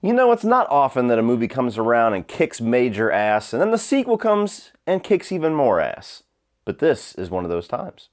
You know, it's not often that a movie comes around and kicks major ass, and then the sequel comes and kicks even more ass. But this is one of those times.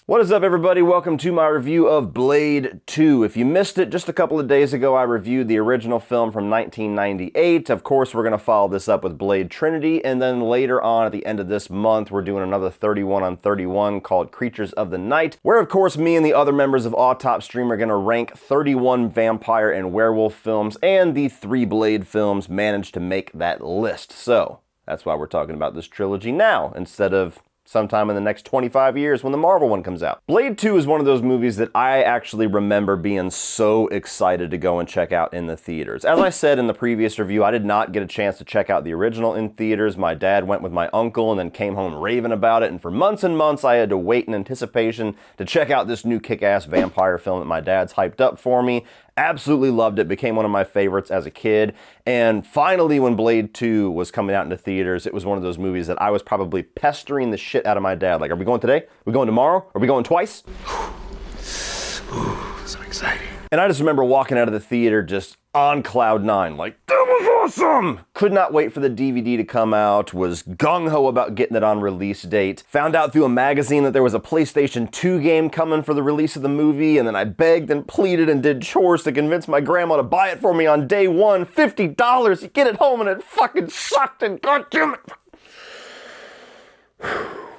What is up, everybody? Welcome to my review of Blade 2. If you missed it, just a couple of days ago I reviewed the original film from 1998. Of course, we're going to follow this up with Blade Trinity, and then later on at the end of this month, we're doing another 31 on 31 called Creatures of the Night, where of course me and the other members of Autop Stream are going to rank 31 vampire and werewolf films, and the 3 Blade films managed to make that list. So, that's why we're talking about this trilogy now, instead of sometime in the next 25 years when the Marvel one comes out. Blade 2 is one of those movies that I actually remember being so excited to go and check out in the theaters. As I said in the previous review, I did not get a chance to check out the original in theaters. My dad went with my uncle and then came home raving about it, and for months and months I had to wait in anticipation to check out this new kick-ass vampire film that my dad's hyped up for me. Absolutely loved it, became one of my favorites as a kid, and finally when Blade 2 was coming out into theaters, it was one of those movies that I was probably pestering the shit out of my dad. Like, are we going today? Are we going tomorrow? Are we going twice? Ooh, so exciting. And I just remember walking out of the theater just on cloud 9, like, that was awesome! Could not wait for the DVD to come out, was gung-ho about getting it on release date, found out through a magazine that there was a PlayStation 2 game coming for the release of the movie, and then I begged and pleaded and did chores to convince my grandma to buy it for me on day one. $50, you get it home and it fucking sucked, and goddamn it.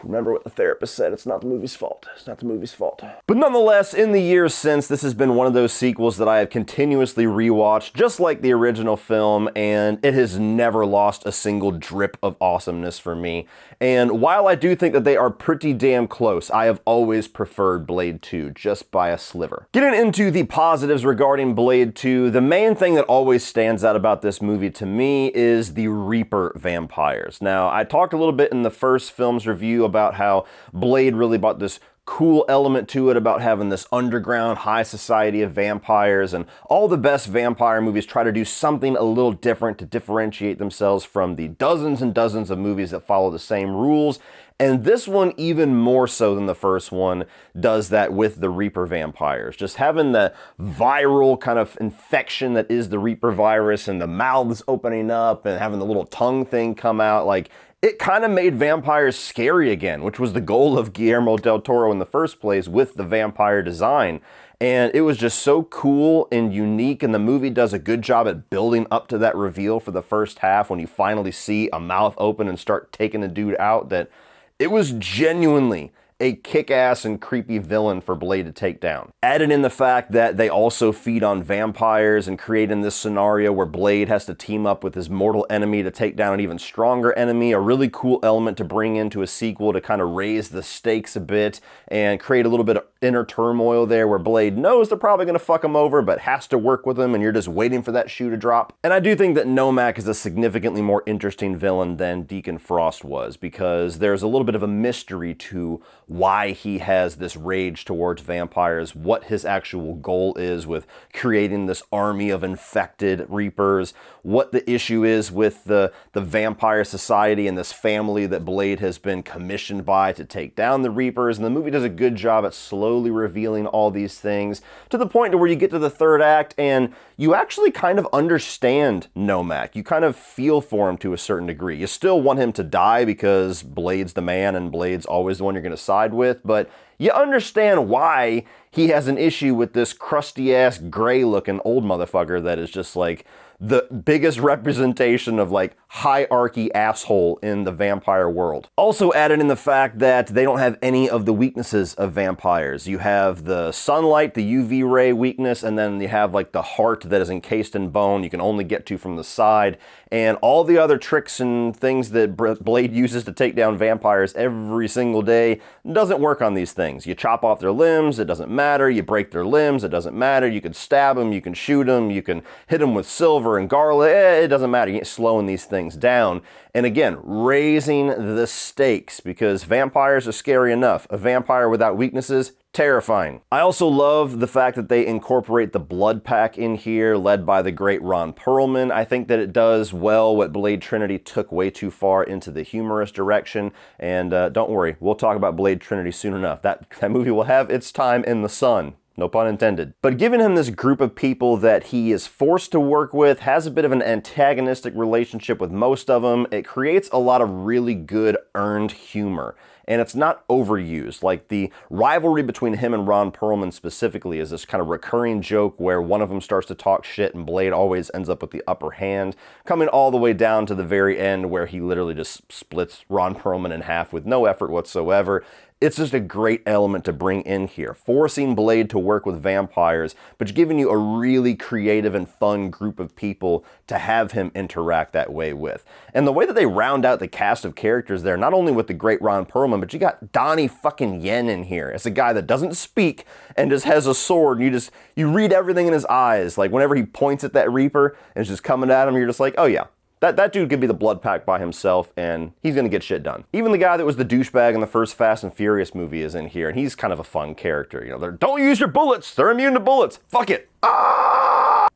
Remember what the therapist said, it's not the movie's fault. It's not the movie's fault. But nonetheless, in the years since, this has been one of those sequels that I have continuously rewatched, just like the original film, and it has never lost a single drip of awesomeness for me. And while I do think that they are pretty damn close, I have always preferred Blade 2, just by a sliver. Getting into the positives regarding Blade 2, the main thing that always stands out about this movie to me is the Reaper vampires. Now, I talked a little bit in the first film's review about how Blade really brought this cool element to it about having this underground high society of vampires, and all the best vampire movies try to do something a little different to differentiate themselves from the dozens and dozens of movies that follow the same rules. And this one, even more so than the first one, does that with the Reaper vampires. Just having the viral kind of infection that is the Reaper virus, and the mouths opening up and having the little tongue thing come out, like, it kind of made vampires scary again, which was the goal of Guillermo del Toro in the first place with the vampire design. And it was just so cool and unique, and the movie does a good job at building up to that reveal for the first half when you finally see a mouth open and start taking the dude out, that it was genuinely a kick-ass and creepy villain for Blade to take down. Added in the fact that they also feed on vampires and creating this scenario where Blade has to team up with his mortal enemy to take down an even stronger enemy, a really cool element to bring into a sequel to kind of raise the stakes a bit and create a little bit of inner turmoil there where Blade knows they're probably going to fuck him over but has to work with him, and you're just waiting for that shoe to drop. And I do think that Nomac is a significantly more interesting villain than Deacon Frost was, because there's a little bit of a mystery to why he has this rage towards vampires, what his actual goal is with creating this army of infected Reapers, what the issue is with the vampire society and this family that Blade has been commissioned by to take down the Reapers. And the movie does a good job at slowly revealing all these things to the point to where you get to the third act and you actually kind of understand Nomac. You kind of feel for him to a certain degree. You still want him to die because Blade's the man and Blade's always the one you're going to side with, but you understand why he has an issue with this crusty-ass, gray-looking old motherfucker that is just like the biggest representation of like hierarchy asshole in the vampire world. Also added in the fact that they don't have any of the weaknesses of vampires. You have the sunlight, the UV ray weakness, and then you have like the heart that is encased in bone you can only get to from the side, and all the other tricks and things that Blade uses to take down vampires every single day doesn't work on these things. You chop off their limbs, it doesn't matter. You break their limbs, it doesn't matter. You can stab them, you can shoot them, you can hit them with silver and garlic, it doesn't matter. You ain't slowing these things down. And again, raising the stakes, because vampires are scary enough. A vampire without weaknesses, terrifying. I also love the fact that they incorporate the Blood Pack in here, led by the great Ron Perlman. I think that it does well what Blade Trinity took way too far into the humorous direction, and don't worry, we'll talk about Blade Trinity soon enough. That movie will have its time in the sun. No pun intended. But giving him this group of people that he is forced to work with, has a bit of an antagonistic relationship with most of them, it creates a lot of really good earned humor. And it's not overused. Like, the rivalry between him and Ron Perlman specifically is this kind of recurring joke where one of them starts to talk shit and Blade always ends up with the upper hand, coming all the way down to the very end where he literally just splits Ron Perlman in half with no effort whatsoever. It's just a great element to bring in here, forcing Blade to work with vampires, but giving you a really creative and fun group of people to have him interact that way with. And the way that they round out the cast of characters there, not only with the great Ron Perlman, but you got Donnie fucking Yen in here as a guy that doesn't speak and just has a sword, and you read everything in his eyes. Like, whenever he points at that Reaper and it's just coming at him, you're just like, oh yeah. That dude could be the Blood Pack by himself, and he's gonna get shit done. Even the guy that was the douchebag in the first Fast and Furious movie is in here, and he's kind of a fun character. You know, don't use your bullets, they're immune to bullets, fuck it.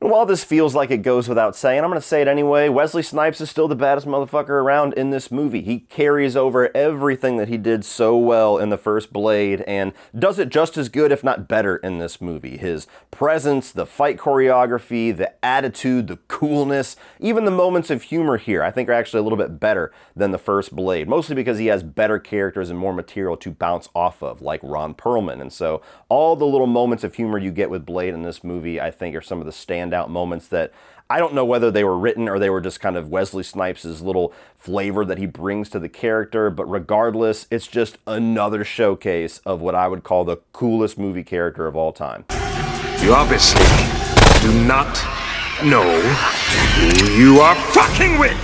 And while this feels like it goes without saying, I'm gonna say it anyway, Wesley Snipes is still the baddest motherfucker around in this movie. He carries over everything that he did so well in the first Blade, and does it just as good, if not better, in this movie. His presence, the fight choreography, the attitude, the coolness, even the moments of humor here, I think are actually a little bit better than the first Blade, mostly because he has better characters and more material to bounce off of, like Ron Perlman. And so all the little moments of humor you get with Blade in this movie, I think, are some of the standout moments that I don't know whether they were written or they were just kind of Wesley Snipes' little flavor that he brings to the character, but regardless, it's just another showcase of what I would call the coolest movie character of all time. You obviously do not know who you are fucking with!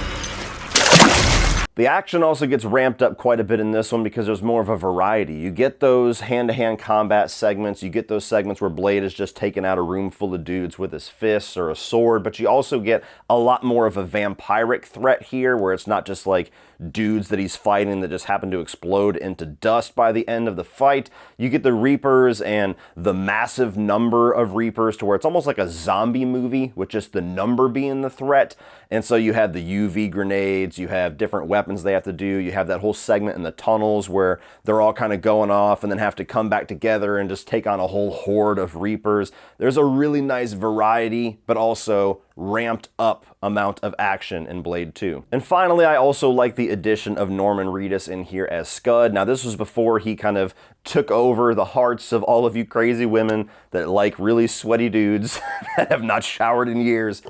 The action also gets ramped up quite a bit in this one because there's more of a variety. You get those hand-to-hand combat segments, you get those segments where Blade is just taking out a room full of dudes with his fists or a sword, but you also get a lot more of a vampiric threat here, where it's not just like dudes that he's fighting that just happen to explode into dust by the end of the fight. You get the Reapers and the massive number of Reapers to where it's almost like a zombie movie with just the number being the threat. And so you have the UV grenades, you have different weapons they have to do, you have that whole segment in the tunnels where they're all kind of going off and then have to come back together and just take on a whole horde of Reapers. There's a really nice variety, but also ramped up amount of action in Blade 2. And finally, I also like the addition of Norman Reedus in here as Scud. Now, this was before he kind of took over the hearts of all of you crazy women that like really sweaty dudes that have not showered in years.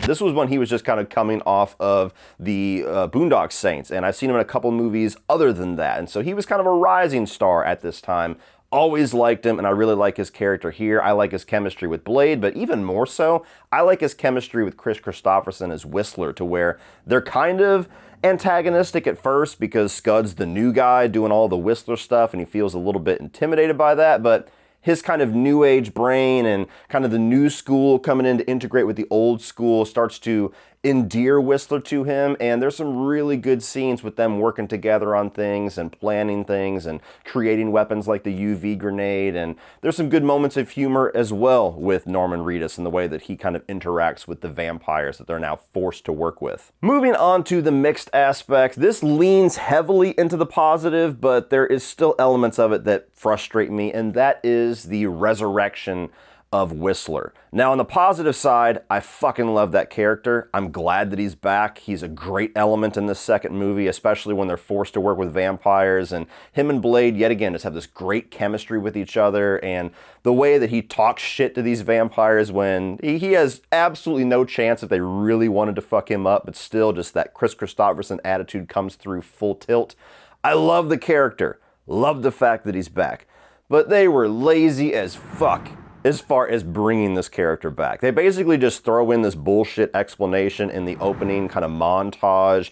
This was when he was just kind of coming off of the Boondock Saints, and I've seen him in a couple movies other than that, and so he was kind of a rising star at this time. Always liked him, and I really like his character here. I like his chemistry with Blade, but even more so, I like his chemistry with Chris Christopherson as Whistler, to where they're kind of antagonistic at first because Scud's the new guy doing all the Whistler stuff, and he feels a little bit intimidated by that, but his kind of new age brain and kind of the new school coming in to integrate with the old school starts to endear Whistler to him, and there's some really good scenes with them working together on things and planning things and creating weapons like the UV grenade, and there's some good moments of humor as well with Norman Reedus and the way that he kind of interacts with the vampires that they're now forced to work with. Moving on to the mixed aspect, this leans heavily into the positive, but there is still elements of it that frustrate me, and that is the resurrection of Whistler. Now, on the positive side, I fucking love that character. I'm glad that he's back. He's a great element in this second movie, especially when they're forced to work with vampires, and him and Blade, yet again, just have this great chemistry with each other, and the way that he talks shit to these vampires when he has absolutely no chance if they really wanted to fuck him up, but still just that Chris Christopherson attitude comes through full tilt. I love the character. Love the fact that he's back. But they were lazy as fuck as far as bringing this character back. They basically just throw in this bullshit explanation in the opening kind of montage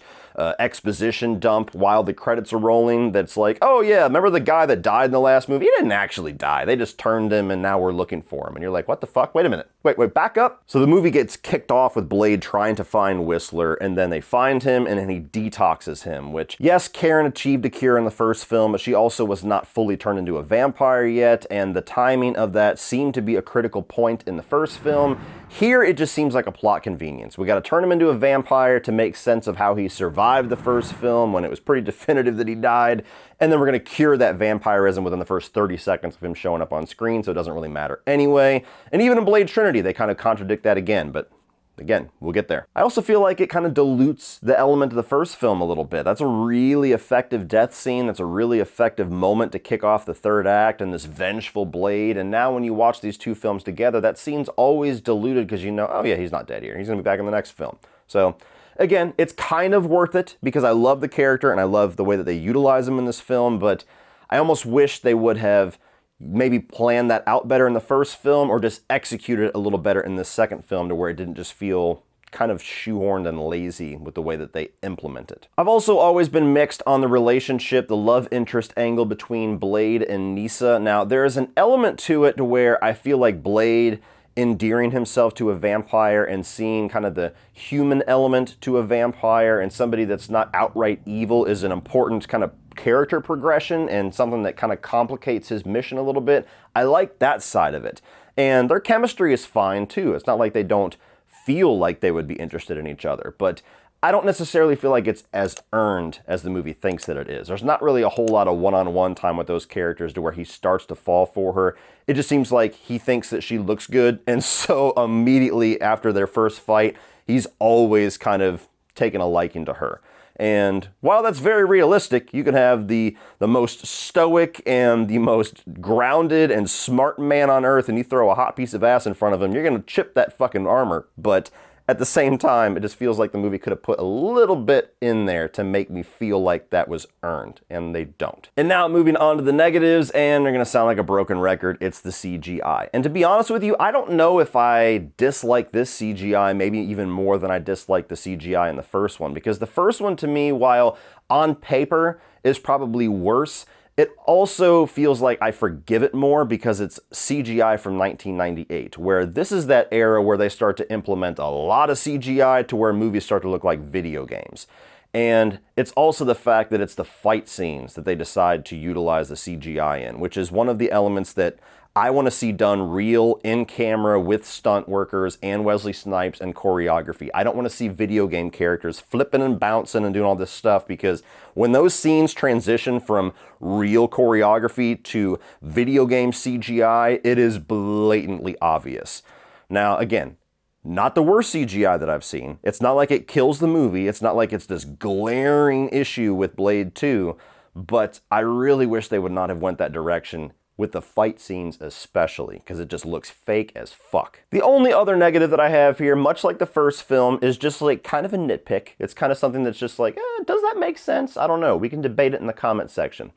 exposition dump while the credits are rolling that's like, oh yeah, remember the guy that died in the last movie? He didn't actually die. They just turned him and now we're looking for him. And you're like, what the fuck? Wait a minute. Wait, back up. So the movie gets kicked off with Blade trying to find Whistler, and then they find him and then he detoxes him, which, yes, Karen achieved a cure in the first film, but she also was not fully turned into a vampire yet, and the timing of that seemed to be a critical point in the first film. Here, it just seems like a plot convenience. We gotta turn him into a vampire to make sense of how he survived the first film when it was pretty definitive that he died, and then we're gonna cure that vampirism within the first 30 seconds of him showing up on screen, so it doesn't really matter anyway. And even in Blade Trinity, they kind of contradict that again, but again, we'll get there. I also feel like it kind of dilutes the element of the first film a little bit. That's a really effective death scene. That's a really effective moment to kick off the third act and this vengeful Blade. And now when you watch these two films together, that scene's always diluted because you know, oh yeah, he's not dead here. He's gonna be back in the next film. So again, it's kind of worth it because I love the character and I love the way that they utilize him in this film, but I almost wish they would have maybe plan that out better in the first film or just execute it a little better in the second film to where it didn't just feel kind of shoehorned and lazy with the way that they implement it. I've also always been mixed on the relationship, the love interest angle between Blade and Nyssa. Now, there is an element to it to where I feel like Blade endearing himself to a vampire and seeing kind of the human element to a vampire and somebody that's not outright evil is an important kind of character progression and something that kind of complicates his mission a little bit. I like that side of it. And their chemistry is fine too. It's not like they don't feel like they would be interested in each other, but I don't necessarily feel like it's as earned as the movie thinks that it is. There's not really a whole lot of one-on-one time with those characters to where he starts to fall for her. It just seems like he thinks that she looks good, and so immediately after their first fight, he's always kind of taken a liking to her. And while that's very realistic, you can have the most stoic and the most grounded and smart man on earth, and you throw a hot piece of ass in front of him, you're gonna chip that fucking armor. But at the same time, it just feels like the movie could have put a little bit in there to make me feel like that was earned, and they don't. And now moving on to the negatives, and they're gonna sound like a broken record, it's the CGI. And to be honest with you, I don't know if I dislike this CGI maybe even more than I dislike the CGI in the first one, because the first one to me, while on paper is probably worse, it also feels like I forgive it more because it's CGI from 1998, where this is that era where they start to implement a lot of CGI to where movies start to look like video games. And it's also the fact that it's the fight scenes that they decide to utilize the CGI in, which is one of the elements that I want to see done real in camera with stunt workers and Wesley Snipes and choreography. I don't want to see video game characters flipping and bouncing and doing all this stuff, because when those scenes transition from real choreography to video game CGI, it is blatantly obvious. Now, again, not the worst CGI that I've seen. It's not like it kills the movie. It's not like it's this glaring issue with Blade 2, but I really wish they would not have went that direction with the fight scenes especially, because it just looks fake as fuck. The only other negative that I have here, much like the first film, is just like kind of a nitpick. It's kind of something that's just like, does that make sense? I don't know. We can debate it in the comment section.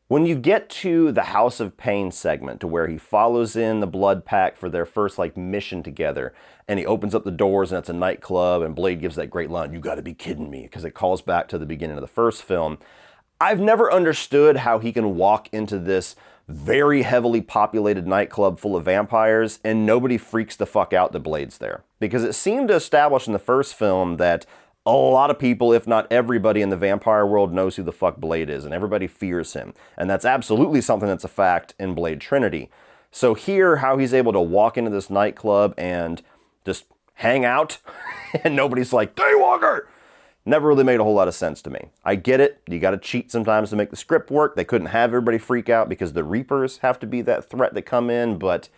When you get to the House of Pain segment, to where he follows in the Blood Pack for their first like mission together, and he opens up the doors and it's a nightclub, and Blade gives that great line, "You gotta be kidding me," because it calls back to the beginning of the first film. I've never understood how he can walk into this very heavily populated nightclub full of vampires and nobody freaks the fuck out that Blade's there. Because it seemed to establish in the first film that a lot of people, if not everybody in the vampire world, knows who the fuck Blade is, and everybody fears him. And that's absolutely something that's a fact in Blade Trinity. So here, how he's able to walk into this nightclub and just hang out, and nobody's like, "Daywalker!" Never really made a whole lot of sense to me. I get it, you gotta cheat sometimes to make the script work. They couldn't have everybody freak out because the Reapers have to be that threat that come in, but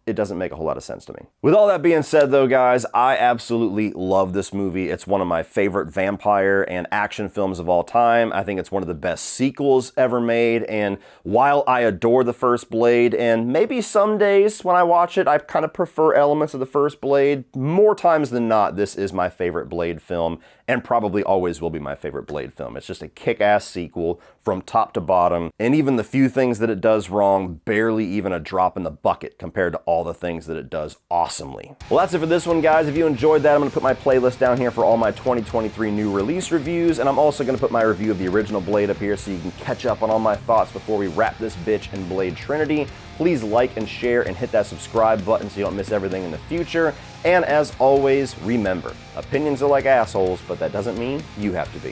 it doesn't make a whole lot of sense to me. With all that being said though, guys, I absolutely love this movie. It's one of my favorite vampire and action films of all time. I think it's one of the best sequels ever made, and while I adore the first Blade, and maybe some days when I watch it, I kind of prefer elements of the first Blade, more times than not, this is my favorite Blade film, and probably always will be my favorite Blade film. It's just a kick-ass sequel from top to bottom, and even the few things that it does wrong, barely even a drop in the bucket compared to all the things that it does awesomely. Well, that's it for this one, guys. If you enjoyed that, I'm gonna put my playlist down here for all my 2023 new release reviews, and I'm also gonna put my review of the original Blade up here so you can catch up on all my thoughts before we wrap this bitch in Blade Trinity. Please like and share and hit that subscribe button so you don't miss everything in the future. And as always, remember, opinions are like assholes, but that doesn't mean you have to be.